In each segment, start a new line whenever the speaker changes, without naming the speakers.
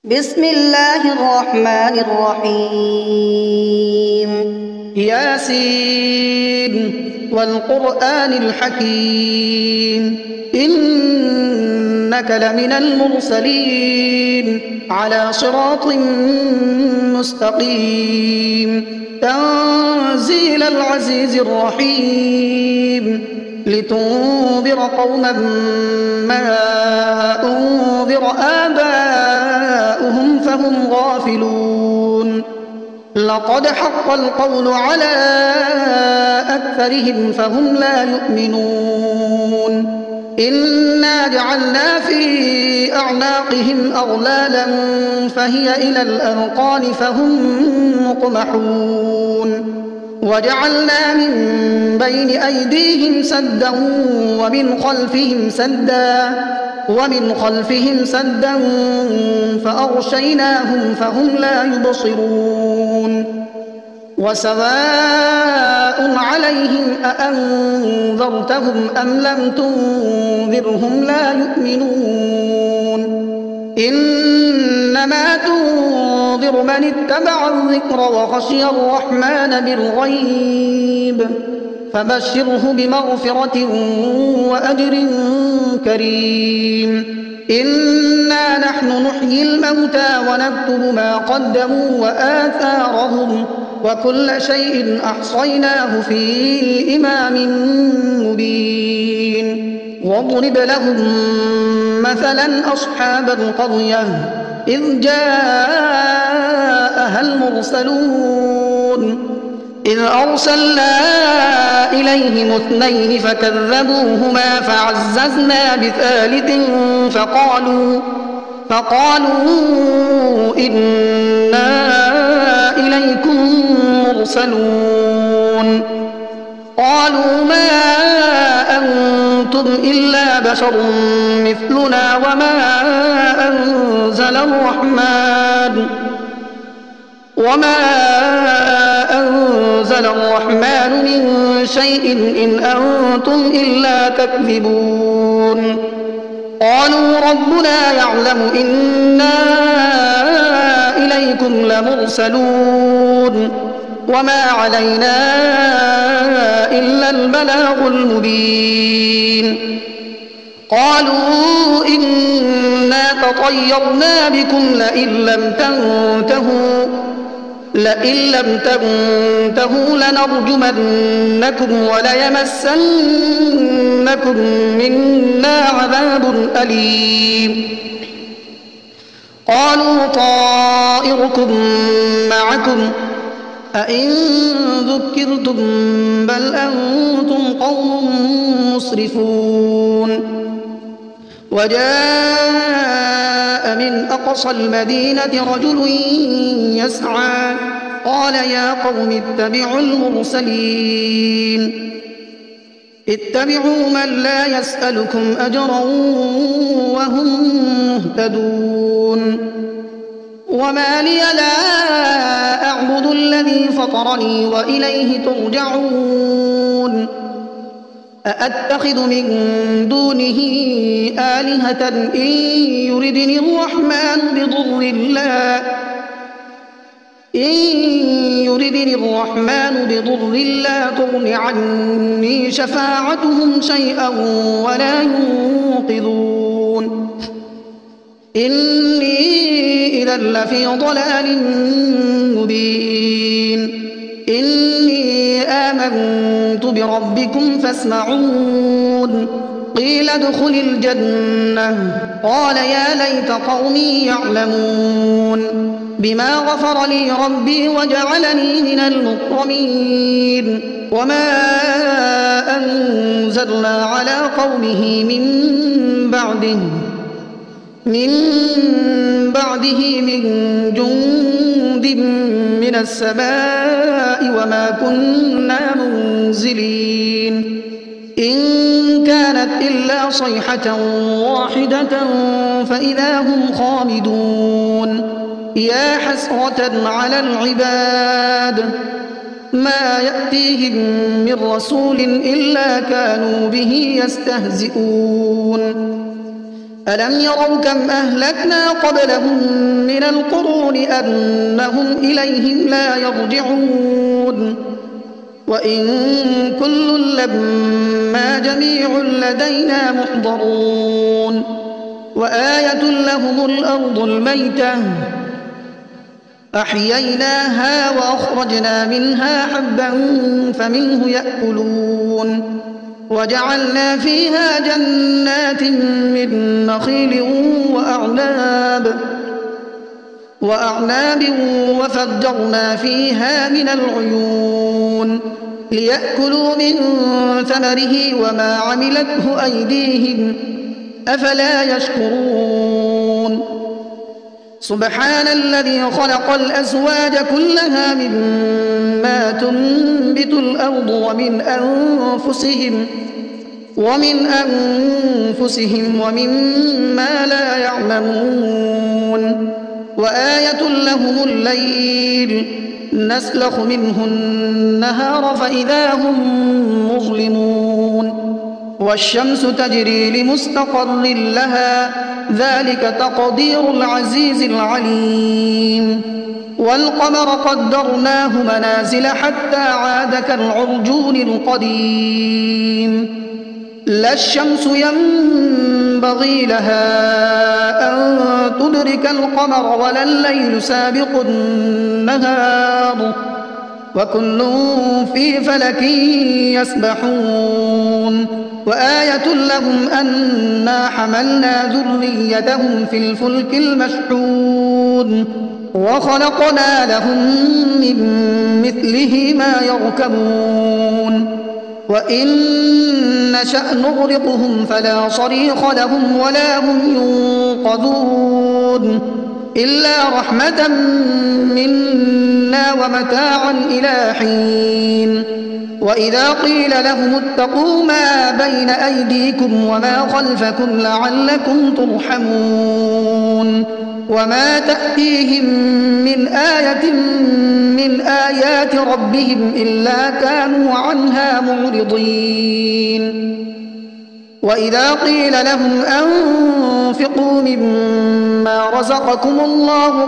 بسم الله الرحمن الرحيم
ياسين والقرآن الحكيم إنك لمن المرسلين على صراط مستقيم تنزيل العزيز الرحيم لتنذر قوما ما أنذر آباؤهم فهم غافلون لقد حق القول على أكثرهم فهم لا يؤمنون إنا جعلنا في أعناقهم أغلالا فهي إلى الأذقان فهم مقمحون وجعلنا من بين أيديهم سدا ومن خلفهم سدا فأغشيناهم فهم لا يبصرون وسواء عليهم أأنذرتهم أم لم تنذرهم لا يؤمنون إنما تنذر من اتبع الذكر وخشي الرحمن بالغيب فبشره بمغفرة وأجر كريم إنا نحن نحيي الموتى ونكتب ما قدموا وآثارهم وكل شيء أحصيناه في إمام مبين واضرب لهم مثلا أصحاب القرية إذ جاءها المرسلون إذ أرسلنا إليهم اثنين فكذبوهما فعززنا بثالث فقالوا إنا إليكم مرسلون قالوا ما أنتم إلا بشر مثلنا وما أنزل الرحمن من شيء إن أنتم إلا تكذبون قالوا ربنا يعلم إنا إليكم لمرسلون وما علينا إلا البلاغ المبين قالوا إنا تطيرنا بكم لئن لم تنتهوا لنرجمنكم وليمسنكم منا عذاب أليم قالوا طائركم معكم أئن ذكرتم بل أنتم قوم مسرفون وجاء من أقصى المدينة رجل يسعى قال يا قوم اتبعوا المرسلين اتبعوا من لا يسألكم أجرا وهم مهتدون وما لي لا أعبد الذي فطرني وإليه ترجعون أأتخذ من دونه آلهة إن يردني الرحمن بضر لا تغن عني شفاعتهم شيئا ولا ينقذون إني إذا لفي ضلال مبين إني آمنت بربكم فاسمعون قيل ادخل الجنة قال يا ليت قومي يعلمون بما غفر لي ربي وجعلني من المكرمين وما أنزلنا على قومه من بعده من جند من السماء وما كنا منزلين إن كانت إلا صيحة واحدة فإذا هم خامدون يا حسرة على العباد ما يأتيهم من رسول إلا كانوا به يستهزئون ألم يروا كم أهلكنا قبلهم من القرون أنهم إليهم لا يرجعون وإن كل لما جميع لدينا محضرون وآية لهم الأرض الميتة أحييناها وأخرجنا منها حبا فمنه يأكلون وجعلنا فيها جنات من نخيل وأعناب وفجرنا فيها من العيون ليأكلوا من ثمره وما عملته أيديهم أفلا يشكرون سبحان الذي خلق الأزواج كلها مما تنبت الأرض ومن أنفسهم ومما لا يعلمون وآية لهم الليل نسلخ منه النهار فإذا هم مظلمون والشمس تجري لمستقر لها ذلك تقدير العزيز العليم والقمر قدرناه منازل حتى عاد كالعرجون القديم لا الشمس ينبغي لها أن تدرك القمر ولا الليل سابق النهار وكل في فلك يسبحون وآية لهم أنا حملنا ذريتهم في الفلك المشحون وخلقنا لهم من مثله ما يركبون وإن نشأ نغرقهم فلا صريخ لهم ولا هم ينقذون إلا رحمة منا ومتاعا إلى حين وإذا قيل لهم اتقوا ما بين أيديكم وما خلفكم لعلكم ترحمون وما تأتيهم من آية من آيات ربهم إلا كانوا عنها معرضين وإذا قيل لهم أنفقوا مما رزقكم الله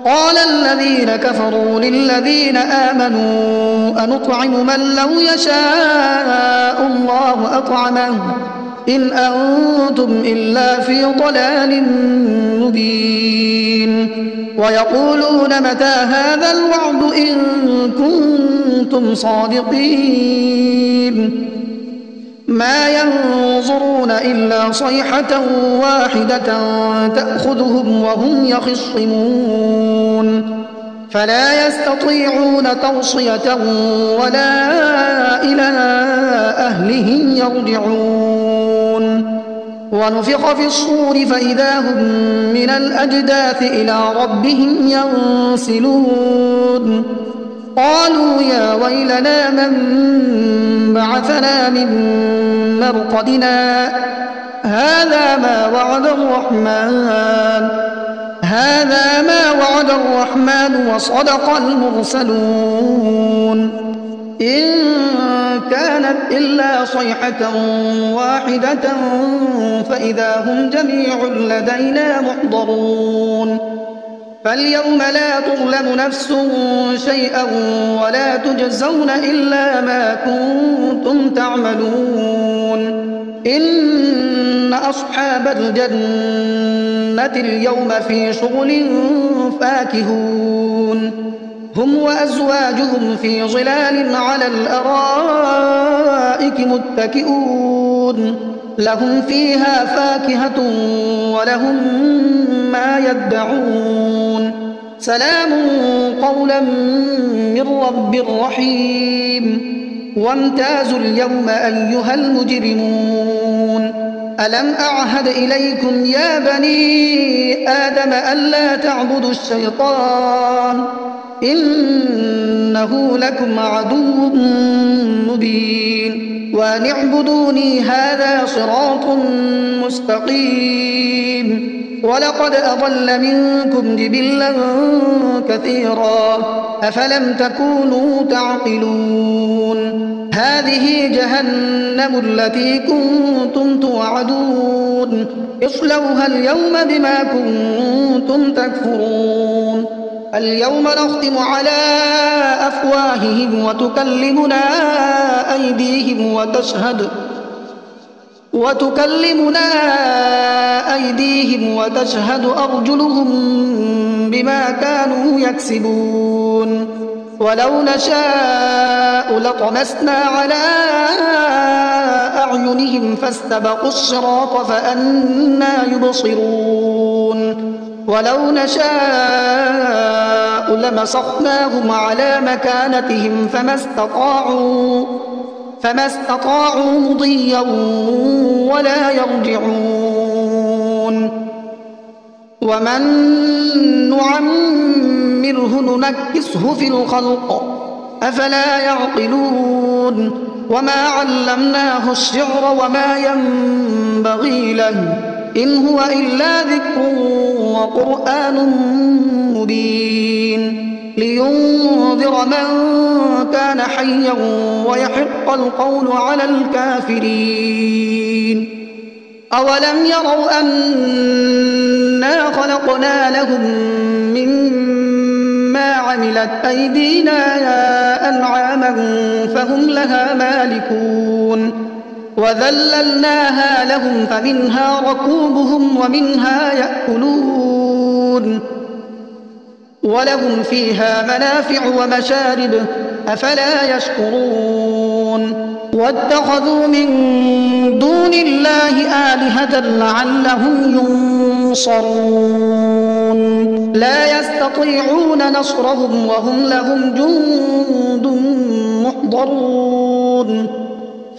قال الذين كفروا للذين آمنوا أنطعم من لو يشاء الله أطعمه إن أنتم إلا في ضلال مبين ويقولون متى هذا الوعد إن كنتم صادقين ما ينظرون إلا صيحة واحدة تأخذهم وهم يخصمون فلا يستطيعون توصية ولا إلى أهلهم يرجعون ونفخ في الصور فإذا هم من الأجداث إلى ربهم ينسلون قالوا يا ويلنا من بعثنا من مرقدنا هذا ما وعد الرحمن وصدق المرسلون إن كانت إلا صيحة واحدة فإذا هم جميع لدينا محضرون فاليوم لا تظلم نفس شيئا ولا تجزون إلا ما كنتم تعملون إن أصحاب الجنة اليوم في شغل فاكهون هم وأزواجهم في ظلال على الأرائك متكئون لهم فيها فاكهة ولهم ما يدعون سلام قولا من رب رحيم وامتازوا اليوم أيها المجرمون ألم أعهد إليكم يا بني آدم ألا تعبدوا الشيطان إنه لكم عدو مبين وأن اعبدوني هذا صراط مستقيم ولقد أضل منكم جبلا كثيرا أفلم تكونوا تعقلون هذه جهنم التي كنتم توعدون اصلوها اليوم بما كنتم تكفرون اليوم نختم على أفواههم وتكلمنا أيديهم وتشهد أرجلهم بما كانوا يكسبون ولو نشاء لطمسنا على أعينهم فاستبقوا الصراط فأنى يبصرون ولو نشاء لمسخناهم على مكانتهم فما استطاعوا مضيا ولا يرجعون ومن نعمره ننكسه في الخلق أفلا يعقلون وما علمناه الشعر وما ينبغي له إن هو إلا ذكر وقرآن مبين لينذر من كان حيا ويحق القول على الكافرين أولم يروا أنا خلقنا لهم مما عملت أيدينا أنعاما فهم لها مالكون وذللناها لهم فمنها ركوبهم ومنها يأكلون ولهم فيها منافع ومشارب أفلا يشكرون واتخذوا من دون الله آلهة لعلهم ينصرون لا يستطيعون نصرهم وهم لهم جند محضرون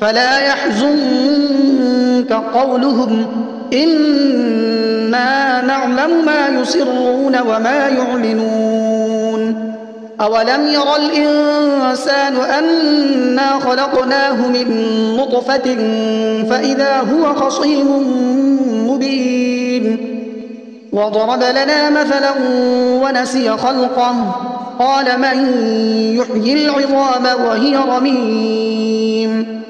فلا يحزنك قولهم إنا نعلم ما يسرون وما يعلنون أولم ير الإنسان أنا خلقناه من نطفة فإذا هو خصيم مبين وضرب لنا مثلا ونسي خلقه قال من يحيي العظام وهي رميم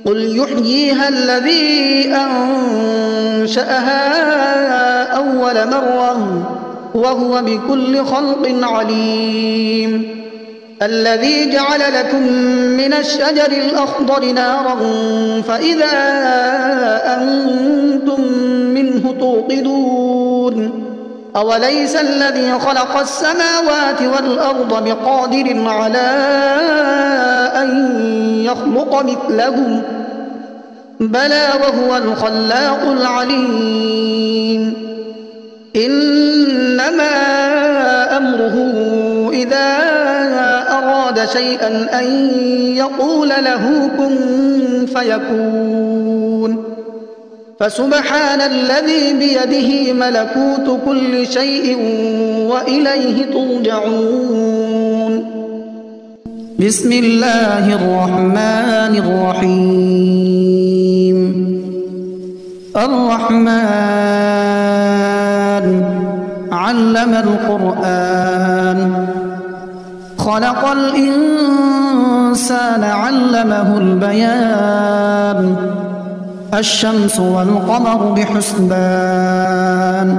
قل يحييها الذي أنشأها أول مرة وهو بكل خلق عليم الذي جعل لكم من الشجر الأخضر نارا فإذا أنتم منه توقدون أوليس الذي خلق السماوات والأرض بقادر على أن يخلق مثلهم بلى وهو الخلاق العليم إنما أمره إذا أراد شيئا أن يقول له كن فيكون فسبحان الذي بيده ملكوت كل شيء وإليه ترجعون بسم الله الرحمن الرحيم الرحمن علم القرآن خلق الإنسان علمه البيان الشمس والقمر بحسبان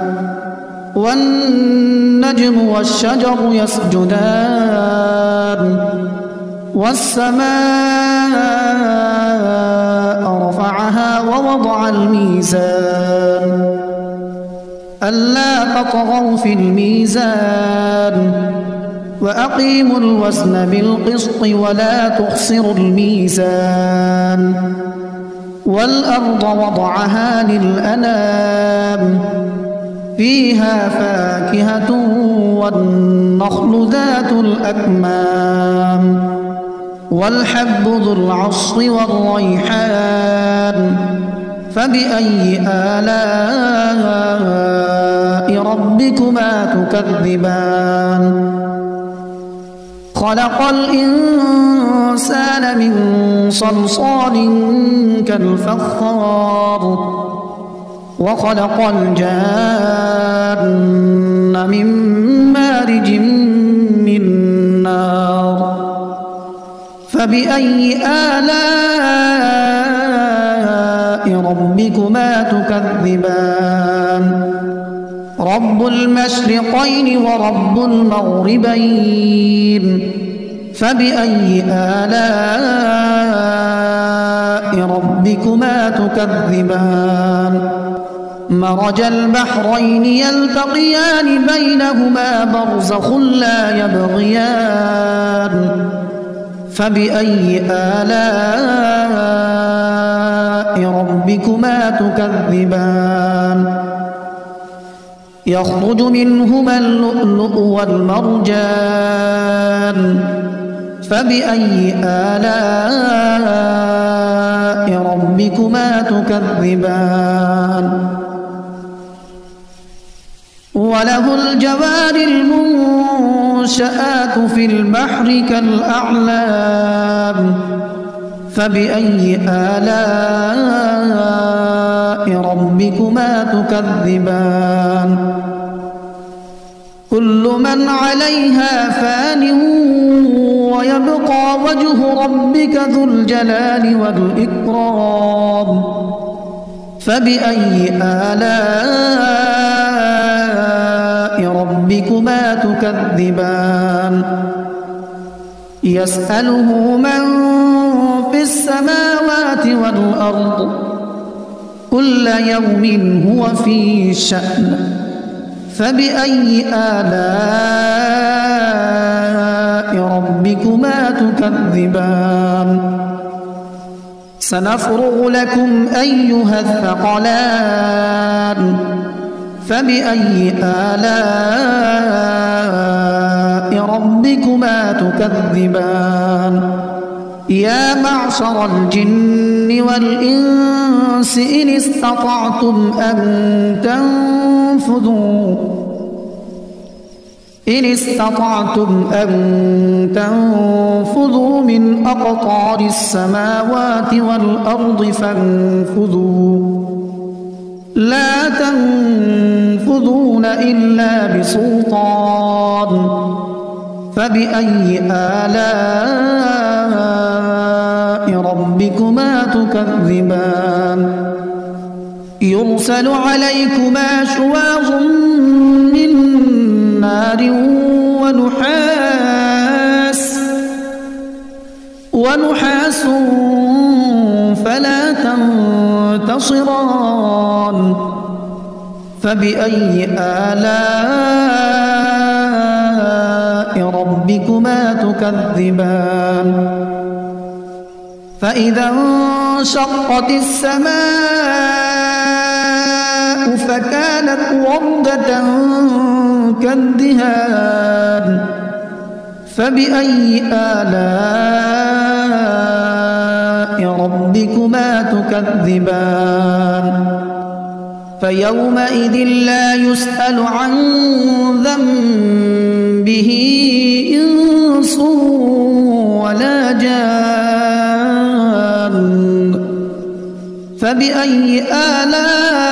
والنجم والشجر يسجدان والسماء رفعها ووضع الميزان ألا تطغوا في الميزان وأقيموا الوزن بالقسط ولا تخسروا الميزان والأرض وضعها للأنام فيها فاكهة والنخل ذات الأكمام والحب ذو العصف والريحان فبأي آلاء ربكما تكذبان خلق الإنسان من صلصال كالفخار وخلق الجان من مارج من نار فبأي آلاء ربكما تكذبان رب المشرقين ورب المغربين فبأي آلاء ربكما تكذبان مرج البحرين يلتقيان بينهما برزخ لا يبغيان فبأي آلاء ربكما تكذبان يخرج منهما اللؤلؤ والمرجان فبأي آلاء ربكما تكذبان وله الجوار المنشآت في البحر كالأعلام فبأي آلاء ربكما تكذبان كل من عليها فان ويبقى وجه ربك ذو الجلال والإكرام فبأي آلاء ربكما تكذبان يسأله من في السماوات والأرض كل يوم هو في شأن فبأي آلاء ربكما تكذبان سنفرغ لكم أيها الثقلان فبأي آلاء ربكما تكذبان يا معشر الجن والإنس إن استطعتم أن تنفذوا من أقطار السماوات والأرض فانفذوا لا تنفذون إلا بسلطان فبأي آلاء ربكما تكذبان يرسل عليكما شواظ من نار ونحاس فلا تنتصران فبأي آلاء ربكما تكذبان فإذا انشقت السماء فكانت وردة كالدهان فبأي آلاء ربكما تكذبان فيومئذ لا يسأل عن ذنبه إنس ولا جان فبأي آلاء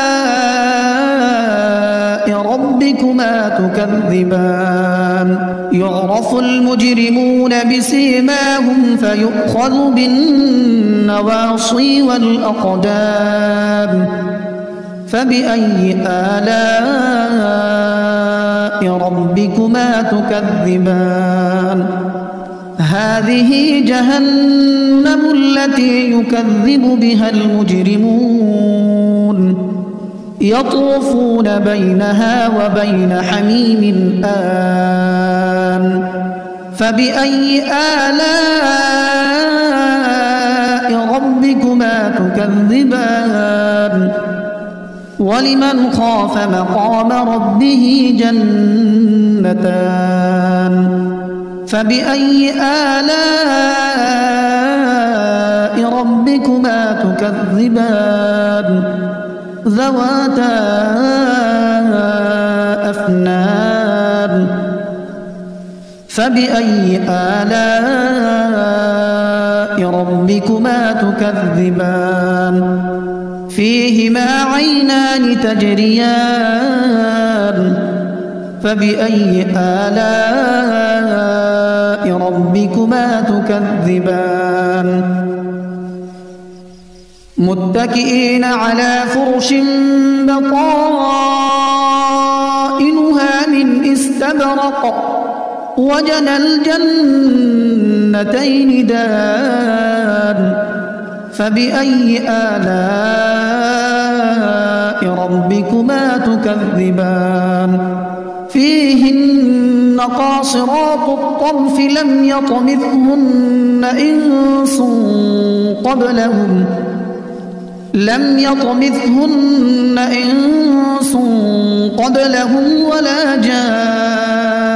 ربكما تكذبان يعرف المجرمون بسيماهم فيؤخذ بالنواصي والأقدام فبأي آلاء ربكما تكذبان هذه جهنم التي يكذب بها المجرمون يطوفون بينها وبين حميم آن فبأي آلاء ربكما تكذبان ولمن خاف مقام ربه جنتان فبأي آلاء ربكما تكذبان ذواتا أفنان فبأي آلاء ربكما تكذبان فيهما عينان تجريان فبأي آلاء ربكما تكذبان متكئين على فرش بطائنها من استبرق وجنى الجنتين دان فبأي آلاء ربكما تكذبان فيهن قاصرات الطرف لم يطمثهن إنس قبلهم ولا جان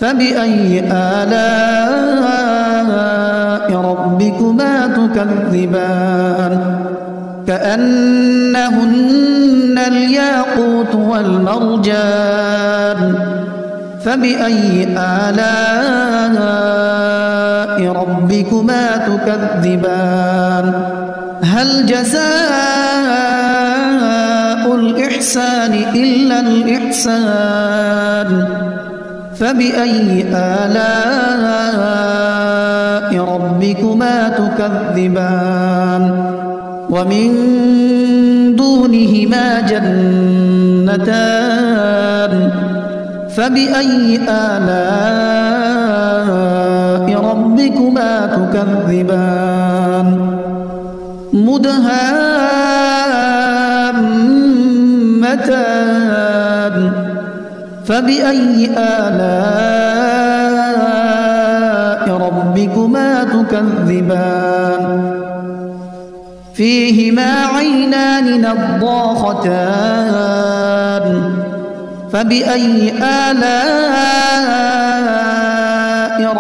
فبأي آلاء ربكما تكذبان كأنهن الياقوت والمرجان فبأي آلاء ربكما تكذبان هل جزاء الإحسان إلا الإحسان فبأي آلاء ربكما تكذبان ومن دونهما جنتان فبأي آلاء ربكما تكذبان مدهامتان فبأي آلاء ربكما تكذبان فيهما عينان نضاختان فبأي آلاء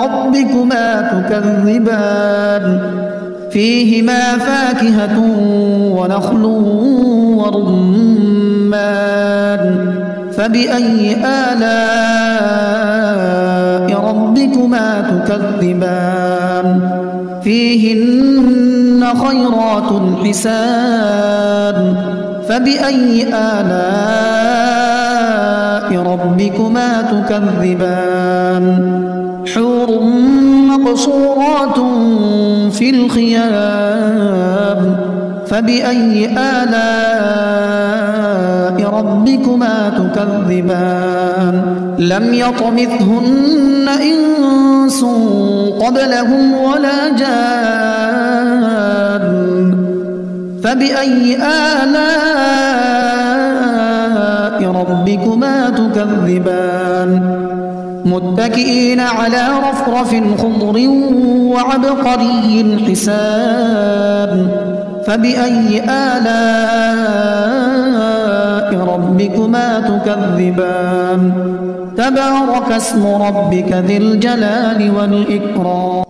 ربكما تكذبان فيهما فاكهة ونخل ورمان فبأي آلاء ربكما تكذبان فيهن خيرات حسان فبأي آلاء ربكما تكذبان حور مقصورات في الخيام فبأي آلاء ربكما تكذبان لم يطمثهن إنس قبلهم ولا جان فبأي آلاء ربكما تكذبان متكئين على رفرف خضر وعبقري حسان فبأي آلاء ربكما تكذبان تبارك اسم ربك ذي الجلال والإكرام